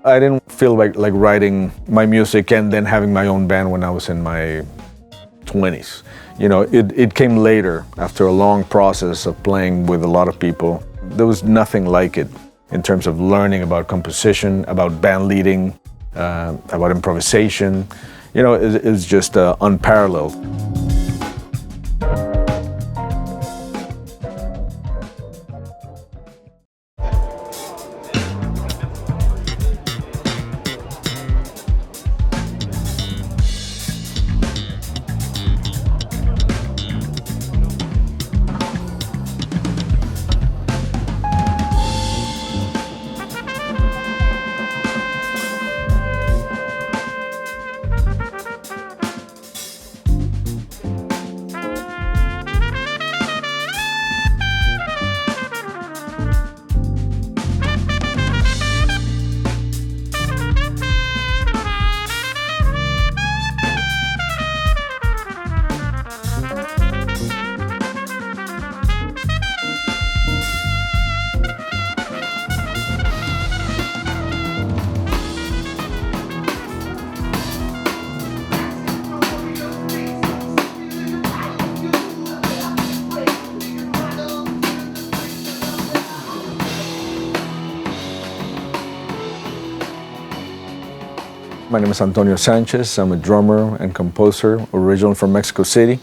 I didn't feel like writing my music and then having my own band when I was in my 20s. It came later after a long process of playing with a lot of people. There was nothing like it in terms of learning about composition, about band leading, about improvisation. It's just unparalleled. My name is Sanchéz. I'm a drummer and composer, originally from Mexico City,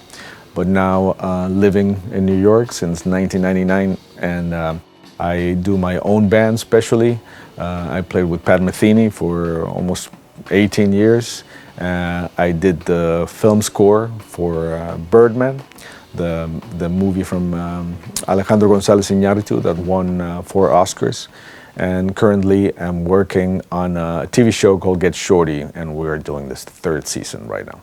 but now living in New York since 1999. And I do my own band, especially. I played with Pat Metheny for almost 18 years. I did the film score for Birdman, the movie from Alejandro González Iñárritu that won 4 Oscars. And currently I'm working on a TV show called Get Shorty, and we're doing this 3rd season right now.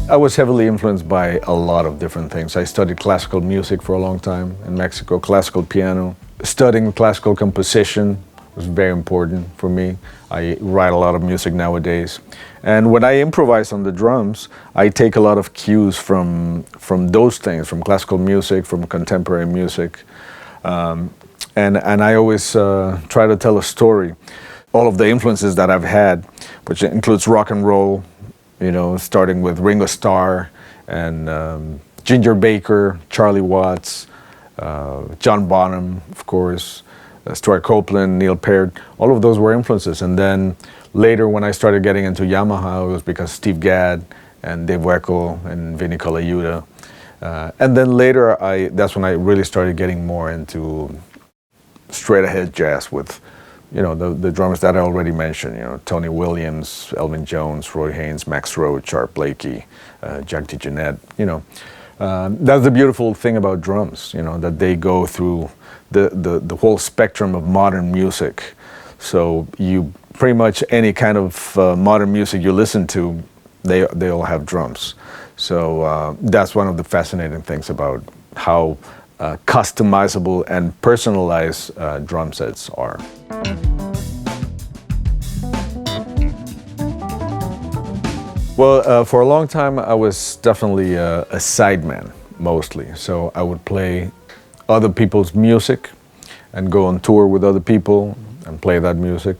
I was heavily influenced by a lot of different things. I studied classical music for a long time in Mexico, classical piano. Studying classical composition was very important for me. I write a lot of music nowadays. And when I improvise on the drums, I take a lot of cues from those things, from classical music, from contemporary music. And I always try to tell a story. All of the influences that I've had, which includes rock and roll, starting with Ringo Starr and Ginger Baker, Charlie Watts, John Bonham, of course, Stuart Copeland, Neil Peart, all of those were influences. And then later when I started getting into Yamaha, it was because Steve Gadd and Dave Weckl and Vinny Colaiuta. And then later, that's when I really started getting more into straight ahead jazz with, the drummers that I already mentioned, Tony Williams, Elvin Jones, Roy Haynes, Max Roach, Art Blakey, Jack DeJohnette, That's the beautiful thing about drums, that they go through the whole spectrum of modern music. So you pretty much any kind of modern music you listen to, they all have drums. So that's one of the fascinating things about how customizable and personalized drum sets are. Well, for a long time I was definitely a sideman, mostly. So I would play other people's music and go on tour with other people and play that music.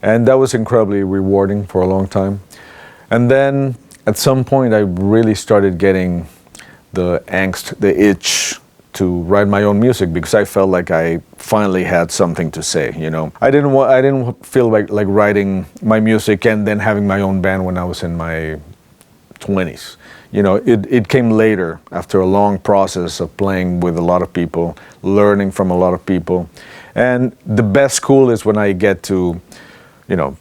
And that was incredibly rewarding for a long time. And then at some point I really started getting the angst, the itch to write my own music, because I felt like I finally had something to say, I didn't feel like writing my music and then having my own band when I was in my 20s. It came later after a long process of playing with a lot of people, learning from a lot of people. And the best school is when I get to,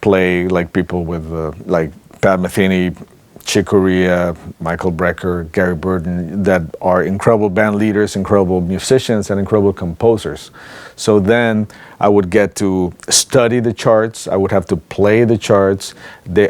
play like people with like Pat Metheny, Chick Corea, Michael Brecker, Gary Burton, that are incredible band leaders, incredible musicians, and incredible composers. So then I would get to study the charts, I would have to play the charts,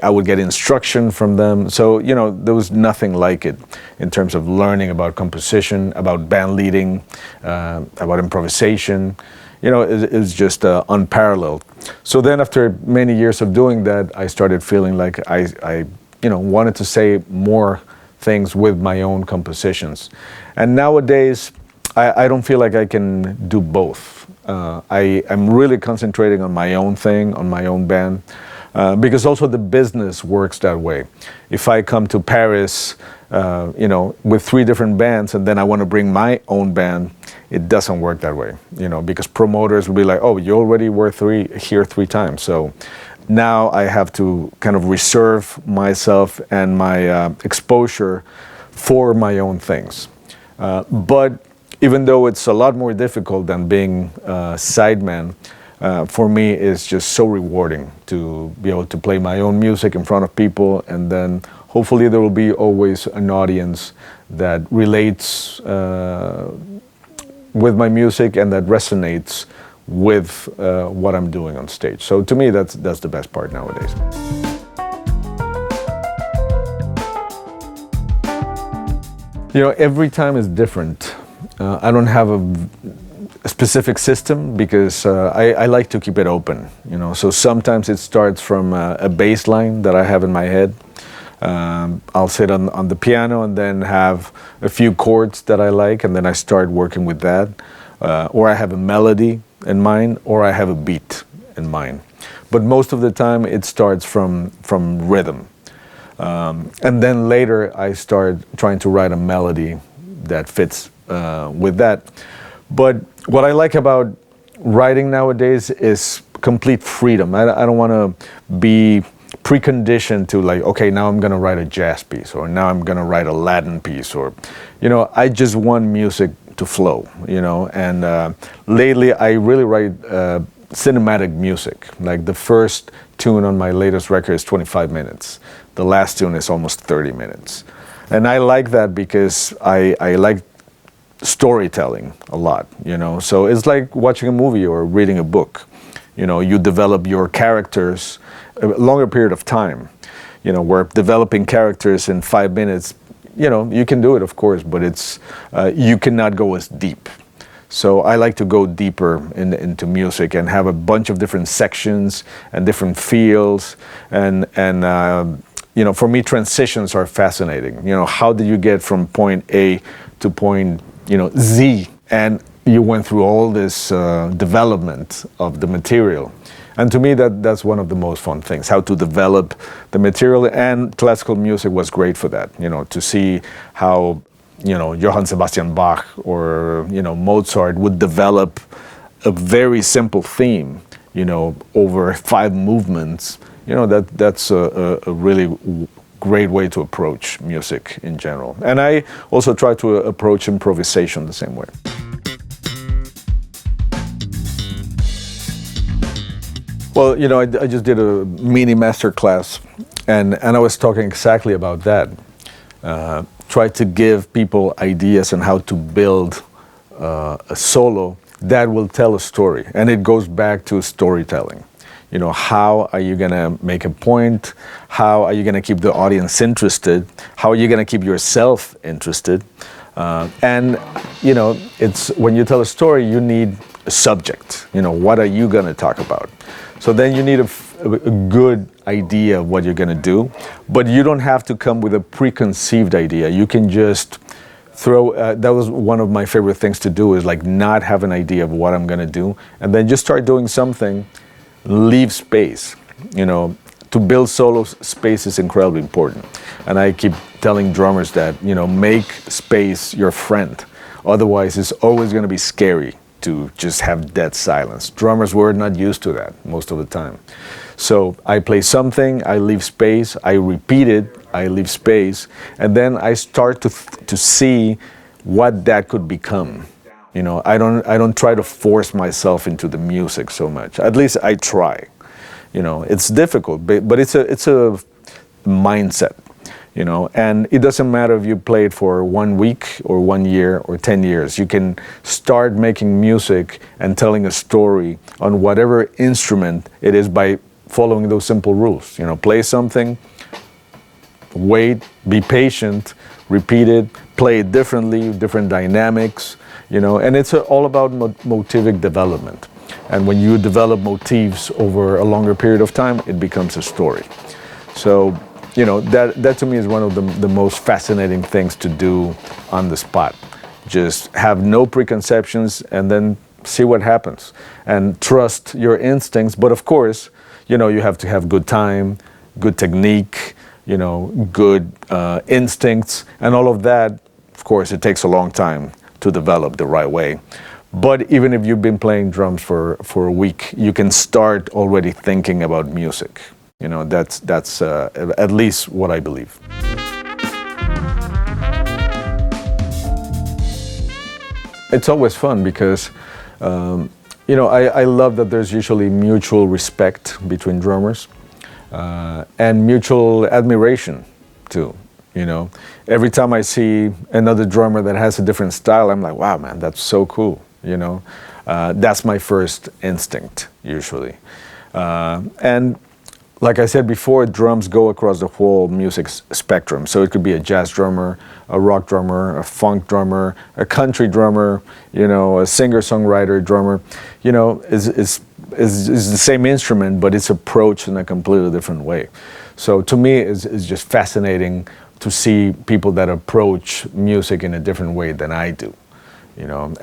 I would get instruction from them. So, there was nothing like it in terms of learning about composition, about band leading, about improvisation. It's just unparalleled. So then after many years of doing that, I started feeling like I wanted to say more things with my own compositions. And nowadays, I don't feel like I can do both. I'm really concentrating on my own thing, on my own band, because also the business works that way. If I come to Paris, with 3 different bands, and then I want to bring my own band, it doesn't work that way, because promoters will be like, oh, you already were here 3 times. So now I have to kind of reserve myself and my exposure for my own things. But even though it's a lot more difficult than being sideman, for me it's just so rewarding to be able to play my own music in front of people, and then hopefully there will be always an audience that relates with my music and that resonates with what I'm doing on stage. So to me, that's the best part nowadays. Every time is different. I don't have a specific system because I like to keep it open. So sometimes it starts from a bass line that I have in my head. I'll sit on the piano and then have a few chords that I like, and then I start working with that. Or I have a melody in mind, or I have a beat in mind. But most of the time it starts from rhythm. And then later I start trying to write a melody that fits with that. But what I like about writing nowadays is complete freedom. I don't want to be preconditioned to like, okay, now I'm going to write a jazz piece, or now I'm going to write a Latin piece, or, I just want music to flow, and lately I really write cinematic music. Like the first tune on my latest record is 25 minutes. The last tune is almost 30 minutes. And I like that because I like storytelling a lot, So it's like watching a movie or reading a book. You develop your characters a longer period of time. Where developing characters in 5 minutes, you can do it, of course, but it's you cannot go as deep. So I like to go deeper into music and have a bunch of different sections and different feels. And for me, transitions are fascinating. How did you get from point A to point, Z? And you went through all this development of the material. And to me, that's one of the most fun things, how to develop the material. And classical music was great for that, to see how, Johann Sebastian Bach or, Mozart would develop a very simple theme, over 5 movements. That's a really great way to approach music in general. And I also try to approach improvisation the same way. Well, I just did a mini master class, and I was talking exactly about that. Try to give people ideas on how to build a solo that will tell a story. And it goes back to storytelling. How are you going to make a point? How are you going to keep the audience interested? How are you going to keep yourself interested? It's when you tell a story, you need a subject. What are you going to talk about? So then you need a good idea of what you're going to do, but you don't have to come with a preconceived idea. You can just throw, that was one of my favorite things to do, is like not have an idea of what I'm going to do, and then just start doing something, leave space. To build solo space is incredibly important. And I keep telling drummers that, make space your friend. Otherwise, it's always going to be scary to just have dead silence. Drummers were not used to that most of the time. So I play something, I leave space, I repeat it, I leave space, and then I start to see what that could become. I don't try to force myself into the music so much. At least I try. It's difficult, but it's a mindset. And it doesn't matter if you play it for 1 week or 1 year or 10 years. You can start making music and telling a story on whatever instrument it is by following those simple rules. Play something, wait, be patient, repeat it, play it differently, different dynamics, and it's all about motivic development. And when you develop motifs over a longer period of time, it becomes a story. So, that to me is one of the most fascinating things to do on the spot. Just have no preconceptions and then see what happens and trust your instincts. But of course, you know, you have to have good time, good technique, you know, good instincts, and all of that. Of course, it takes a long time to develop the right way. But even if you've been playing drums for a week, you can start already thinking about music. You know, that's at least what I believe. It's always fun because, you know, I love that there's usually mutual respect between drummers and mutual admiration too. You know, every time I see another drummer that has a different style, I'm like, wow, man, that's so cool. You know, that's my first instinct usually. And like I said before, drums go across the whole music spectrum. So it could be a jazz drummer, a rock drummer, a funk drummer, a country drummer, you know, a singer-songwriter drummer. You know, is the same instrument, but it's approached in a completely different way. So to me, it's just fascinating to see people that approach music in a different way than I do. You know,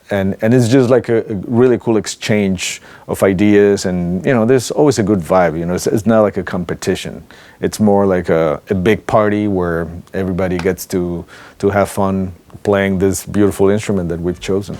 and it's just like a really cool exchange of ideas, and you know, there's always a good vibe. You know, it's not like a competition. It's more like a big party where everybody gets to have fun playing this beautiful instrument that we've chosen.